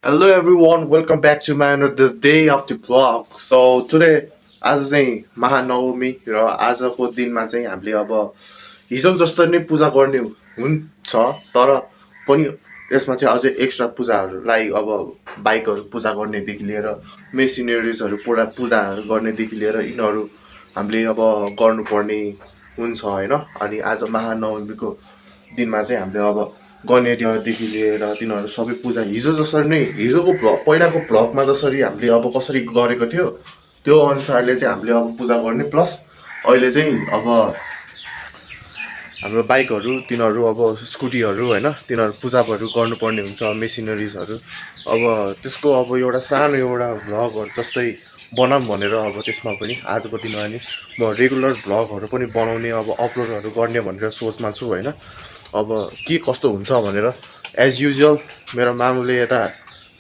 Hello everyone, welcome back to my another day of the vlog. So today आज चाहिँ महानवमी र आजको दिनमा चाहिँ हामीले अब हिजो जस्तो नै पूजा गर्ने हुन्छ तर पनि यसमा चाहिँ अझै एक्स्ट्रा पूजाहरूलाई अब बाइकहरू पूजा गर्नेदेखि लिएर मेसिनरिजहरू पुरा पूजाहरू गर्नेदेखि लिएर यिनीहरू हामीले अब गर्नुपर्ने हुन्छ होइन। अनि आज महानवमीको दिनमा चाहिँ हामीले अब गणेशदेखि लिएर तिनीहरू सबै पूजा हिजो जसरी नै हिजोको पहिलाको भ्लगमा जसरी हामीले अब कसरी गरेको थियो त्यो अनुसारले चाहिँ हामीले अब पूजा गर्ने प्लस अहिले चाहिँ अब हाम्रो बाइकहरू तिनीहरू अब स्कुटीहरू होइन तिनीहरू पूजाहरू गर्नुपर्ने हुन्छ मेसिनरिजहरू अब त्यसको अब एउटा सानो एउटा भ्लगहरू जस्तै बनाऊँ भनेर अब त्यसमा पनि आजको दिनमा नि म रेगुलर भ्लगहरू पनि बनाउने अब अपलोडहरू गर्ने भनेर सोचमा छु होइन। अब के कस्तो हुन्छ भनेर एज युजुअल मेरो मामुले यता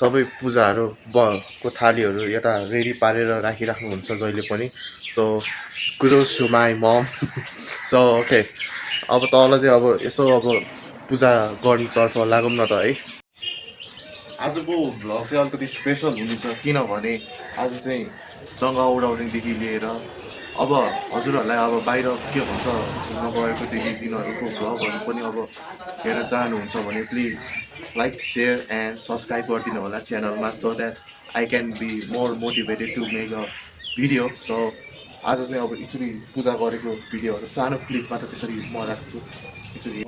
सबै पूजाहरू को थालीहरू यता रेडी पारेर राखिराख्नुहुन्छ जहिले पनि। So kudos to my mom. So okay अब तल चाहिँ अब यसो अब पूजा गर्नेतर्फ लागौँ न त है। आजको भ्लग चाहिँ अलिकति स्पेसल हुनेछ किनभने आज चाहिँ जङ्गा उडाउनेदेखि लिएर अब हजुरहरूलाई अब बाहिर के भन्छ घुम्न गएकोदेखि तिनीहरूको भ्लगहरू पनि अब हेरेर चाहनुहुन्छ भने please like share and subscribe गरिदिनु होला च्यानलमा so that I can be more motivated to make a video. So आज चाहिँ अब एकचोटि पूजा गरेको भिडियोहरू सानो क्लिपमा त त्यसरी म राख्छु एकचोटि।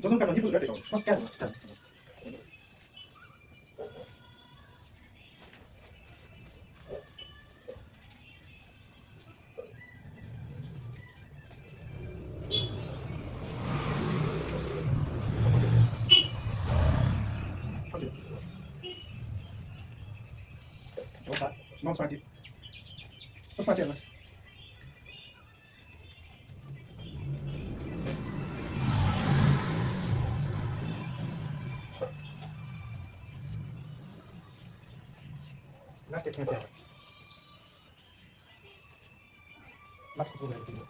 Yo nunca lo digo, pero no quiero. Non sparti. Non sparti allora. Lascia che mi piace. Lascia che mi piace.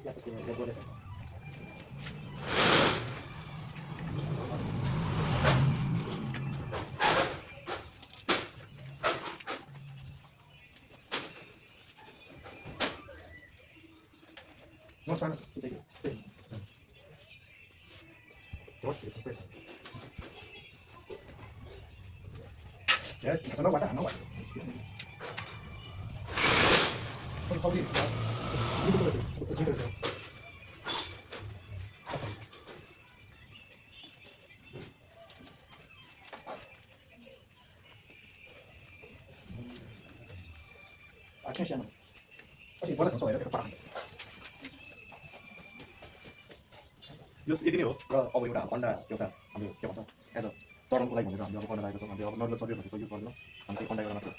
Lascia che mi piace. Non sanno tutte io. Ya, sana wadah, no wadah. Kau di. Itu betul. Akhirnya siapa? Pasti boleh kan soalnya kita parah. जस यति नै हो र अब एउटा अन्डा एउटा हामीले के भन्छ एज अ चरणको लागि भनेर हामीले अब गर्न लागेको छौँ। हामीले अब नर्मल शरीर भनेको युज गर्दैनौँ, हामी चाहिँ अन्डा एउटा मात्र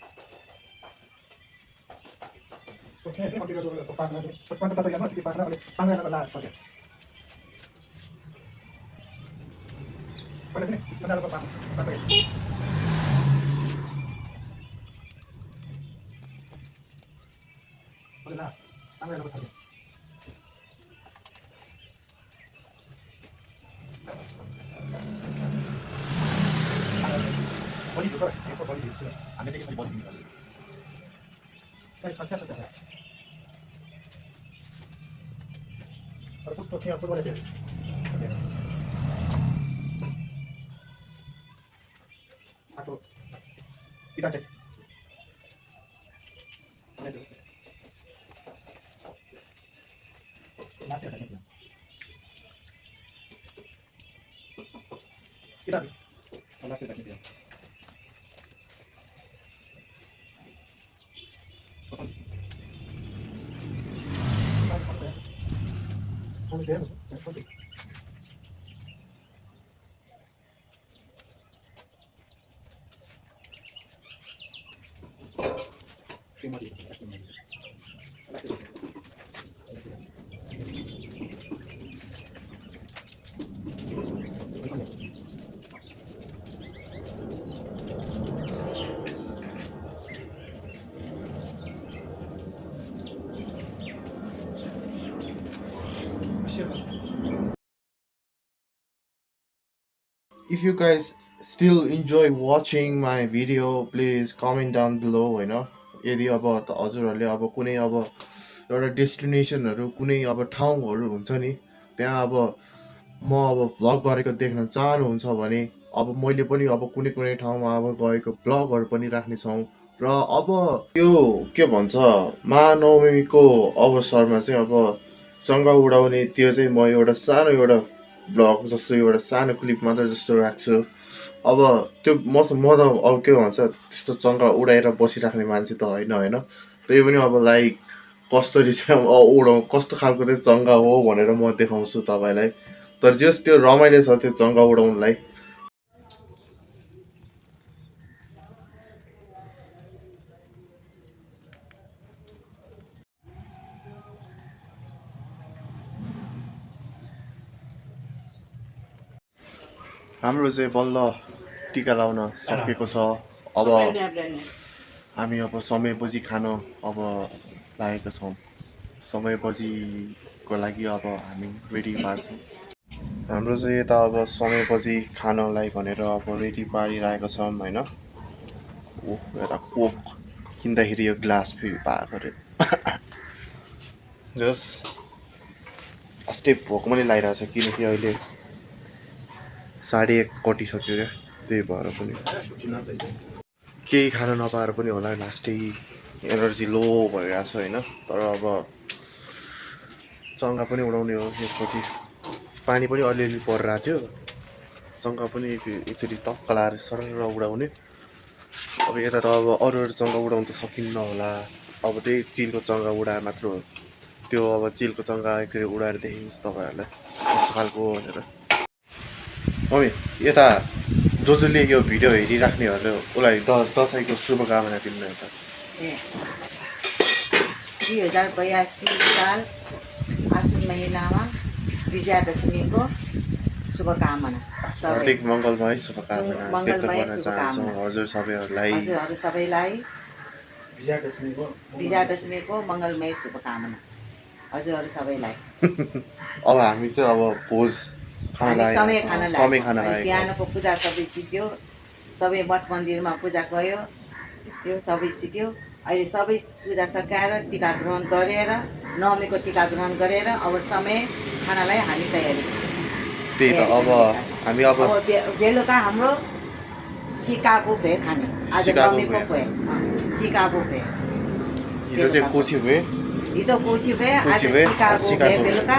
If you guys still enjoy watching my video, please comment down below होइन यदि अब हजुरहरूले अब कुनै अब एउटा डेस्टिनेसनहरू कुनै अब ठाउँहरू हुन्छ नि त्यहाँ अब म अब भ्लग गरेको देख्न चाहनुहुन्छ भने अब मैले पनि अब कुनै कुनै ठाउँमा अब गएको भ्लगहरू पनि राख्नेछौँ र अब यो के भन्छ महानवमीको अवसरमा चाहिँ अब चङ्गा उडाउने त्यो चाहिँ म एउटा सानो एउटा भ्लग जस्तो एउटा सानो क्लिप मात्र जस्तो राख्छु अब त्यो म त अब के भन्छ त्यस्तो चङ्गा उडाएर बसिराख्ने मान्छे त होइन त्यही पनि अब लाइक कसरी चाहिँ कस्तो खालको चाहिँ चङ्गा हो भनेर म देखाउँछु तपाईँलाई तर जस त्यो रमाइलो छ त्यो चङ्गा उडाउनुलाई हाम्रो चाहिँ बल्ल टिका लाउन सकेको छ अब हामी अब समयपछि खान अब लागेका छौँ समयपछिको लागि अब हामी रेडी पार्छौँ हाम्रो चाहिँ यता अब समयपछि खानलाई भनेर अब रेडी पारिरहेका छौँ होइन ओह यता कोक किन्दाखेरि यो ग्लास फेरि पाएको अरे जस अस्ति भोक पनि लागिरहेको छ किनकि अहिले 1:30 कटिसक्यो क्या त्यही भएर पनि केही खान नपाएर पनि होला लास्टै एनर्जी लो भइरहेछ होइन तर अब चङ्गा पनि उडाउने हो त्यसपछि पानी पनि अलिअलि परिरहेको थियो चङ्गा पनि यसरी टक्क लाएर सरर उडाउने अब यता त अब अरू चङ्गा उडाउनु त सकिन्न होला अब त्यही चिलको चङ्गा उडाए मात्र हो त्यो अब चिलको चङ्गा एकचोटि उडाएर देखिन्छ तपाईँहरूलाई कस्तो खालको भनेर मम्मी यता जसले यो भिडियो हेरिराख्नेहरूले उसलाई दसैँको शुभकामना दिनु एउटा 2082 साल आश्विन महिनामा विजयादशमीको शुभकामना हार्दिक मङ्गलमय शुभकामना व्यक्त गर्न चाहन्छौँ हजुर सबैलाई विजयादशमीको मङ्गलमय शुभकामना हजुरहरू सबैलाई अब हामी चाहिँ अब भोज समय खाना बिहानको पूजा सबै सिद्धियो सबै मठ मन्दिरमा पूजा गयो त्यो सबै सिद्धियो अहिले सबै पूजा सकाएर टिका ग्रहण गरेर नवमीको टिका ग्रहण गरेर अब समय खानालाई हामी तयारी त्यही त अब हामी अब बेलुका हाम्रो चिका बुफे खाने आज नवमीको भयो चिका बुफे हिजो चाहिँ कोची भए हिजो कोची भए आज चिका बुफे बेलुका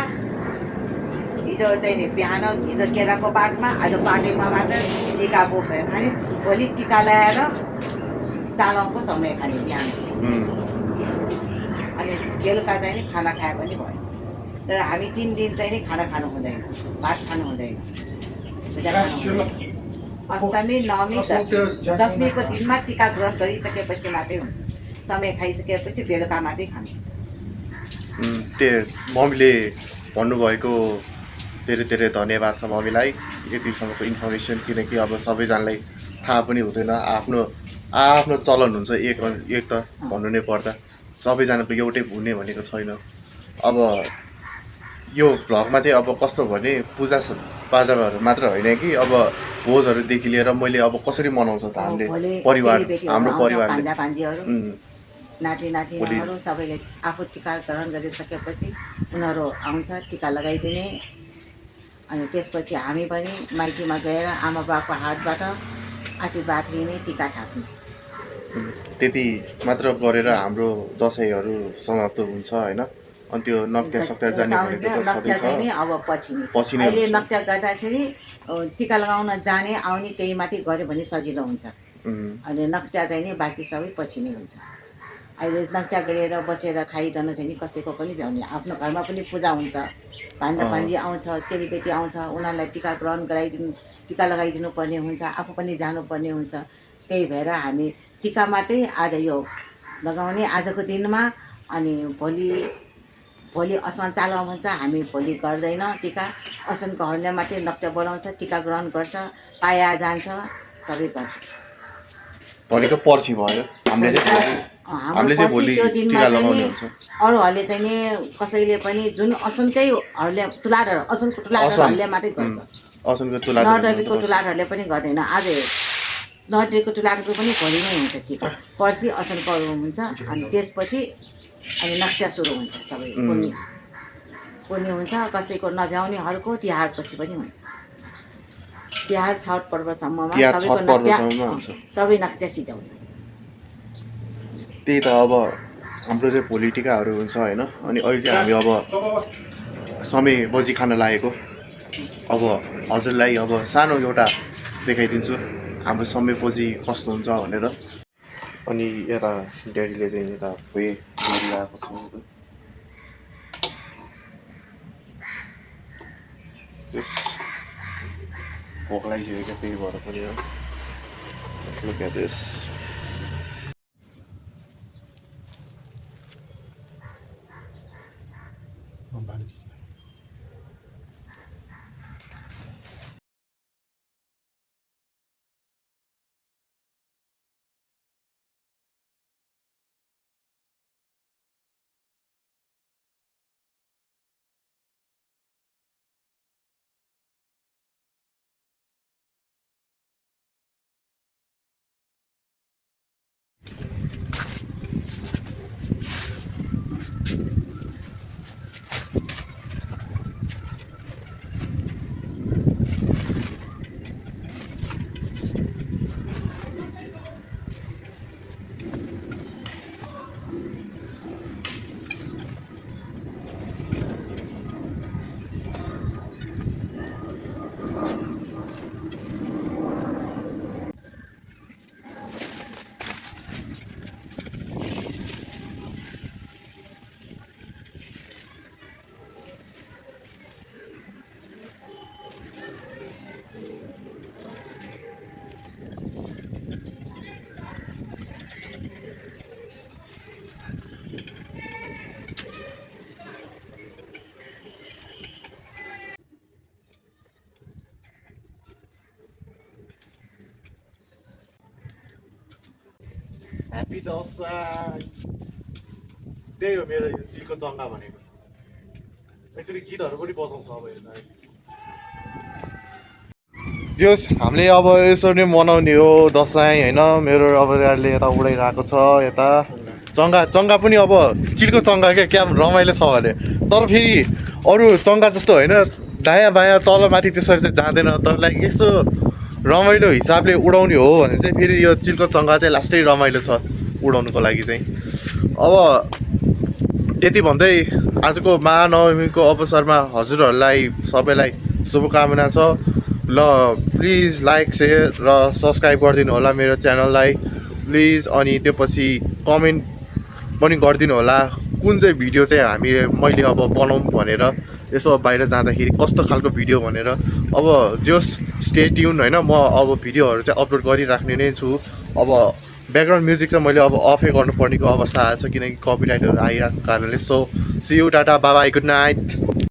हिजो चाहिँ नि बिहान हिजो केराको बाटमा आज पार्टीमा बाट चिका बुफे खाने भोलि टिका ल्याएर चालौको समय खाने बिहान अनि बेलुका चाहिँ नि खाना खाए पनि भयो तर हामी 3 दिन चाहिँ नि खाना खानु हुँदैन भात खानु हुँदैन अष्टमी नवमी दशमीको दिनमा टिका ग्रहण गरिसकेपछि मात्रै हुन्छ समय खाइसकेपछि बेलुका मात्रै खानु हुन्छ मम्मीले भन्नुभएको धेरै धेरै धन्यवाद छ मम्मीलाई यतिसम्मको इन्फर्मेसन, किनकि अब सबैजनालाई थाहा पनि हुँदैन, आफ्नो चलन हुन्छ एक त भन्नु नै पर्दा सबैजनाको एउटै हुने भनेको छैन। अब यो भ्लगमा चाहिँ अब कस्तो भने पूजा पाजाहरू मात्र होइन कि अब भोजहरूदेखि लिएर मैले अब कसरी मनाउँछ त हामीले हाम्रो परिवारले नाति नातिनाहरू सबैले आफू टिका ग्रहण गरिसकेपछि उनीहरू आउँछ टिका लगाइदिने। अनि त्यसपछि हामी पनि माइतीमा गएर आमा बाबाको हातबाट आशीर्वाद लिने, टिका थाप्ने। त्यति मात्र गरेर हाम्रो दसैँहरू समाप्त हुन्छ होइन। अनि त्यो नक्त्या सक्त्या जाने नक्त्या चाहिँ नि अब पछि नै अहिले नक्त्या गर्दाखेरि टिका लगाउन जाने आउने त्यही माथि गऱ्यो भने सजिलो हुन्छ। अनि नक्त्या चाहिँ नि बाँकी सबै पछि नै हुन्छ। अहिले नक्त्या गरेर बसेर खाइरहन चाहिँ नि कसैको पनि भ्याउने, आफ्नो घरमा पनि पूजा हुन्छ, भान्जा भान्जी आउँछ, चेलीबेटी आउँछ, उनीहरूलाई टिका ग्रहण टिका लगाइदिनु पर्ने हुन्छ, आफू पनि जानुपर्ने हुन्छ। त्यही भएर हामी टिका मात्रै आज यो लगाउने आजको दिनमा। अनि भोलि असन चालमा भन्छ, हामी भोलि गर्दैन टिका, असनकोहरूले मात्रै नक्त्या बोलाउँछ, टिका ग्रहण गर्छ, पाया जान्छ, सबै गर्छ। भनेको पर्सि भयो हामीले चाहिँ भोलि टिका लगाउने हुन्छ। अरूहरूले चाहिँ नि कसैले पनि जुन असनकैहरूले असनको तुलारहरूले मात्रै गर्छ, नर्देवीको तुलारहरूले पनि गर्दैन। आज नर्देवीको तुलारको पनि भोलि नै हुन्छ टिका, पर्सि असनकोहरू हुन्छ। अनि त्यसपछि अनि नक्त्या सुरु हुन्छ, सबै पुर्णी हुन्छ। कसैको नभ्याउनेहरूको तिहार पछि पनि हुन्छ। तिहार छठ पर्वसम्ममा सबैको नक्त्या सबै नक्त्या सिद्ध्याउँछ। त्यही त अब हाम्रो चाहिँ भोलि टिकाहरू हुन्छ होइन। अनि अहिले चाहिँ हामी अब समय बजी खान लागेको। अब हजुरलाई अब सानो एउटा देखाइदिन्छु हाम्रो समय बजी कस्तो हुन्छ भनेर। अनि यता ड्याडीले चाहिँ यता गरिरहेको छ। भोक लागिसक्यो क्या, त्यही भएर पनि हो। Let's look at this. Happy Dashain. त्यही हो मेरो यो चिलको चङ्गा भनेको। यसरी गीतहरू पनि बजाउँछ अब यता। जोस् हामीले अब यसरी नै मनाउने हो दसैँ होइन। मेरो अब यहाँले यता उडाइरहेको छ यता चङ्गा पनि अब चिलको चङ्गा क्या रमाइलो छ भने। तर फेरि अरू चङ्गा जस्तो होइन, दायाँ बायाँ तल माथि त्यसरी चाहिँ जाँदैन। तर लाइक यस्तो रमाइलो हिसाबले उडाउने हो भने चाहिँ फेरि यो चिलको चङ्गा चाहिँ लास्टै रमाइलो छ उडाउनुको लागि चाहिँ। अब यति भन्दै आजको महानवमीको अवसरमा हजुरहरूलाई सबैलाई शुभकामना छ। ल प्लिज लाइक सेयर र सब्सक्राइब गरिदिनु होला मेरो च्यानललाई प्लिज। अनि त्यो पछि कमेन्ट पनि गरिदिनु होला कुन चाहिँ भिडियो चाहिँ मैले अब बनाउँ भनेर, यसो बाहिर जाँदाखेरि कस्तो खालको भिडियो भनेर। अब जोस् स्टे ट्युन होइन, म अब भिडियोहरू चाहिँ अपलोड गरिराख्ने नै छु। अब ब्याकग्राउन्ड म्युजिक चाहिँ मैले अब अफै गर्नुपर्नेको अवस्था आएछ किनकि कपिराइटहरू आइरहेको कारणले so see you tata bye bye good night